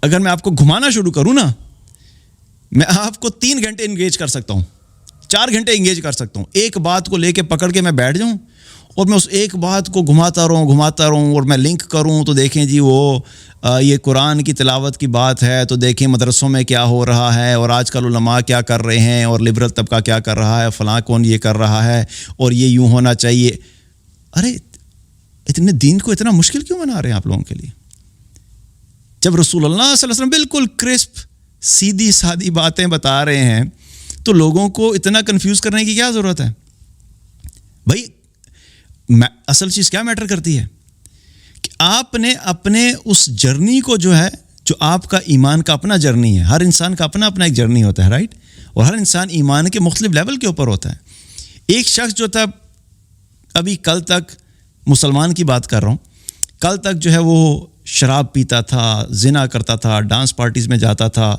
اگر میں آپ کو گھمانا شروع کروں نا، میں آپ کو 3 گھنٹے انگیج کر سکتا ہوں، 4 گھنٹے انگیج کر سکتا ہوں. ایک بات کو لے کے پکڑ کے میں بیٹھ جاؤں اور میں اس ایک بات کو گھماتا رہوں اور میں لنک کروں. تو دیکھیں جی وہ یہ قرآن کی تلاوت کی بات ہے، تو دیکھیں مدرسوں میں کیا ہو رہا ہے، اور آج کل علماء کیا کر رہے ہیں، اور لبرل طبقہ کیا کر رہا ہے، فلاں کون یہ کر رہا ہے، اور یہ یوں ہونا چاہیے. ارے اتنے دین کو اتنا مشکل کیوں بنا رہے ہیں آپ لوگوں کے لیے؟ جب رسول اللہ صلی اللہ علیہ وسلم بالکل کرسپ سیدھی سادی باتیں بتا رہے ہیں، تو لوگوں کو اتنا کنفیوز کرنے کی کیا ضرورت ہے؟ بھائی اصل چیز کیا میٹر کرتی ہے کہ آپ نے اپنے اس جرنی کو جو ہے، جو آپ کا ایمان کا اپنا جرنی ہے، ہر انسان کا اپنا ایک جرنی ہوتا ہے، رائٹ؟ اور ہر انسان ایمان کے مختلف لیول کے اوپر ہوتا ہے. ایک شخص جو تھا، ابھی کل تک مسلمان کی بات کر رہا ہوں، کل تک جو ہے وہ شراب پیتا تھا، زنا کرتا تھا، ڈانس پارٹیز میں جاتا تھا،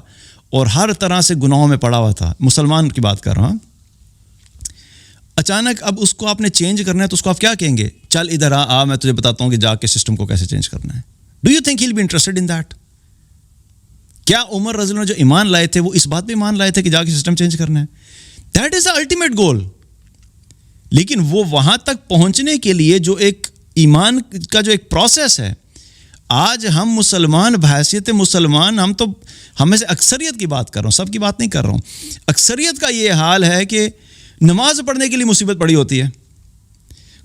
اور ہر طرح سے گناہوں میں پڑا ہوا تھا. مسلمان کی بات کر رہا ہوں. اچانک اب اس کو آپ نے چینج کرنا ہے، تو اس کو آپ کیا کہیں گے؟ چل ادھر آ میں تجھے بتاتا ہوں کہ جا کے سسٹم کو کیسے چینج کرنا ہے. Do you think he will be interested in that? کیا عمر رضی اللہ عنہ جو ایمان لائے تھے، وہ اس بات پہ ایمان لائے تھے کہ جا کے سسٹم چینج کرنا ہے؟ That is the ultimate goal. لیکن وہ وہاں تک پہنچنے کے لیے جو ایک ایمان کا جو ایک پروسیس ہے، آج ہم مسلمان بحیثیت مسلمان، ہم میں سے اکثریت کی بات کر رہا ہوں، سب کی بات نہیں کر رہا ہوں، اکثریت کا یہ حال ہے کہ نماز پڑھنے کے لیے مصیبت پڑی ہوتی ہے.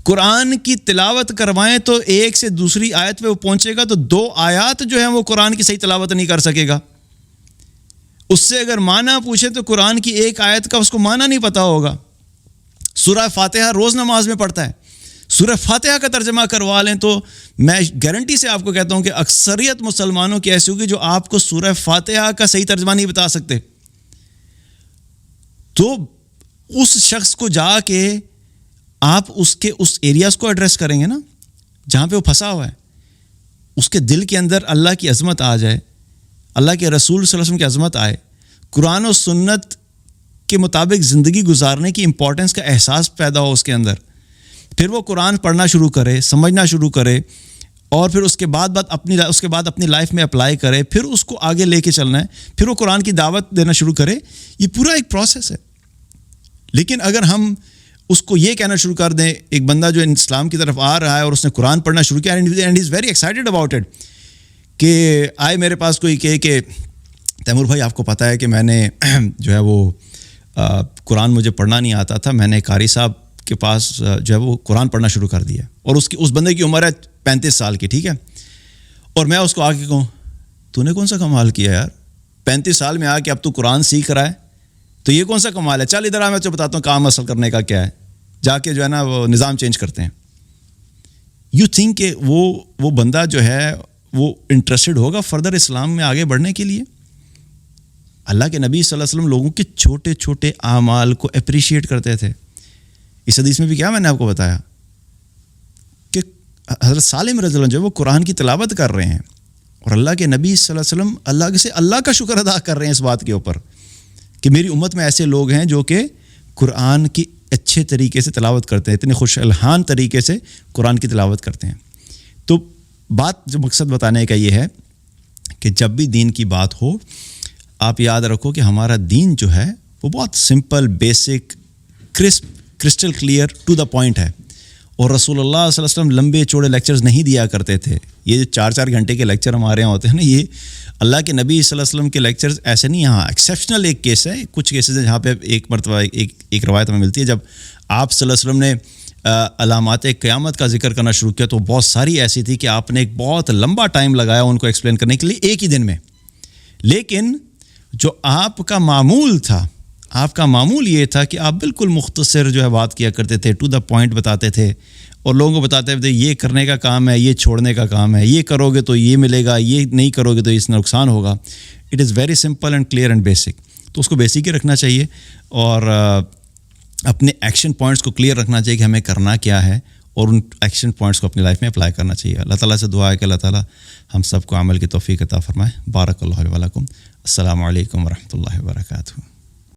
قرآن کی تلاوت کروائیں تو ایک سے دوسری آیت پہ وہ پہنچے گا، تو 2 آیات جو ہیں وہ قرآن کی صحیح تلاوت نہیں کر سکے گا. اس سے اگر معنی پوچھے تو قرآن کی ایک آیت کا اس کو معنی نہیں پتہ ہوگا. سورہ فاتحہ روز نماز میں پڑھتا ہے، سورہ فاتحہ کا ترجمہ کروا لیں تو میں گارنٹی سے آپ کو کہتا ہوں کہ اکثریت مسلمانوں کی ایسی ہوگی جو آپ کو سورہ فاتحہ کا صحیح ترجمہ نہیں بتا سکتے. تو اس شخص کو جا کے آپ اس ایریاز کو ایڈریس کریں گے نا جہاں پہ وہ پھنسا ہوا ہے، اس کے دل کے اندر اللہ کی عظمت آ جائے، اللہ کے رسول صلی اللہ علیہ وسلم کی عظمت آئے، قرآن و سنت کے مطابق زندگی گزارنے کی امپورٹنس کا احساس پیدا ہو اس کے اندر. پھر وہ قرآن پڑھنا شروع کرے، سمجھنا شروع کرے، اور پھر اس کے بعد اپنی لائف میں اپلائی کرے، پھر اس کو آگے لے کے چلنا ہے، پھر وہ قرآن کی دعوت دینا شروع کرے. یہ پورا ایک پروسیس ہے. لیکن اگر ہم اس کو یہ کہنا شروع کر دیں، ایک بندہ جو اسلام کی طرف آ رہا ہے اور اس نے قرآن پڑھنا شروع کیا، and he is very excited about it, کہ آئے میرے پاس کوئی کہ تیمور بھائی آپ کو پتہ ہے کہ میں نے جو ہے وہ قرآن مجھے پڑھنا نہیں آتا تھا، میں نے قاری صاحب کے پاس جو ہے وہ قرآن پڑھنا شروع کر دیا، اور اس بندے کی عمر ہے 35 سال کی، ٹھیک ہے. اور میں اس کو آ کے کہوں تو نے کون سا کمال کیا یار، 35 سال میں آ کے اب تو قرآن سیکھ رہا ہے، تو یہ کون سا کمال ہے، چل ادھر آ میں تجھے بتاتا ہوں کام اصل کرنے کا کیا ہے. جا کے جو ہے نا وہ نظام چینج کرتے ہیں. یو تھنک کہ وہ بندہ جو ہے وہ انٹرسٹڈ ہوگا فردر اسلام میں آگے بڑھنے کے لیے؟ اللہ کے نبی صلی اللہ علیہ وسلم لوگوں کے چھوٹے چھوٹے اعمال کو اپریشیٹ کرتے تھے. اس حدیث میں بھی کیا میں نے آپ کو بتایا کہ حضرت سالم رضی اللہ عنہ جو وہ قرآن کی تلاوت کر رہے ہیں، اور اللہ کے نبی صلی اللہ علیہ وسلم اللہ کا شکر ادا کر رہے ہیں اس بات کے اوپر کہ میری امت میں ایسے لوگ ہیں جو کہ قرآن کی اچھے طریقے سے تلاوت کرتے ہیں، اتنے خوش الحان طریقے سے قرآن کی تلاوت کرتے ہیں. تو بات جو مقصد بتانے کا یہ ہے کہ جب بھی دین کی بات ہو، آپ یاد رکھو کہ ہمارا دین جو ہے وہ بہت simple, basic, crystal clear, to the point ہے. اور رسول اللہ صلی اللہ علیہ وسلم لمبے چوڑے لیکچرز نہیں دیا کرتے تھے. یہ جو 4 گھنٹے کے لیکچر ہمارے یہاں ہوتے ہیں نا، یہ اللہ کے نبی صلی اللہ علیہ وسلم کے لیکچرز ایسے نہیں. یہاں ایکسیپشنل ایک کیس ہے، کچھ کیسز ہیں جہاں پہ ایک مرتبہ ایک روایت ہمیں ملتی ہے جب آپ صلی اللہ علیہ وسلم نے علامات قیامت کا ذکر کرنا شروع کیا تو بہت ساری ایسی تھی کہ آپ نے ایک بہت لمبا ٹائم لگایا ان کو ایکسپلین کرنے کے لیے ایک ہی دن میں. لیکن جو آپ کا معمول تھا، آپ کا معمول یہ تھا کہ آپ بالکل مختصر جو ہے بات کیا کرتے تھے، ٹو دا پوائنٹ بتاتے تھے، اور لوگوں کو بتاتے تھے یہ کرنے کا کام ہے، یہ چھوڑنے کا کام ہے، یہ کرو گے تو یہ ملے گا، یہ نہیں کرو گے تو اس نقصان ہوگا. It is very simple and clear and basic. تو اس کو بیسک ہی رکھنا چاہیے، اور اپنے ایکشن پوائنٹس کو کلیئر رکھنا چاہیے کہ ہمیں کرنا کیا ہے، اور ان ایکشن پوائنٹس کو اپنی لائف میں اپلائی کرنا چاہیے. اللہ تعالیٰ سے دعا ہے کہ اللہ تعالیٰ ہم سب کو عمل کی توفیق عطا فرمائے. بارک اللہ علیہ ولکم. السلام علیکم ورحمۃ اللہ وبرکاتہ.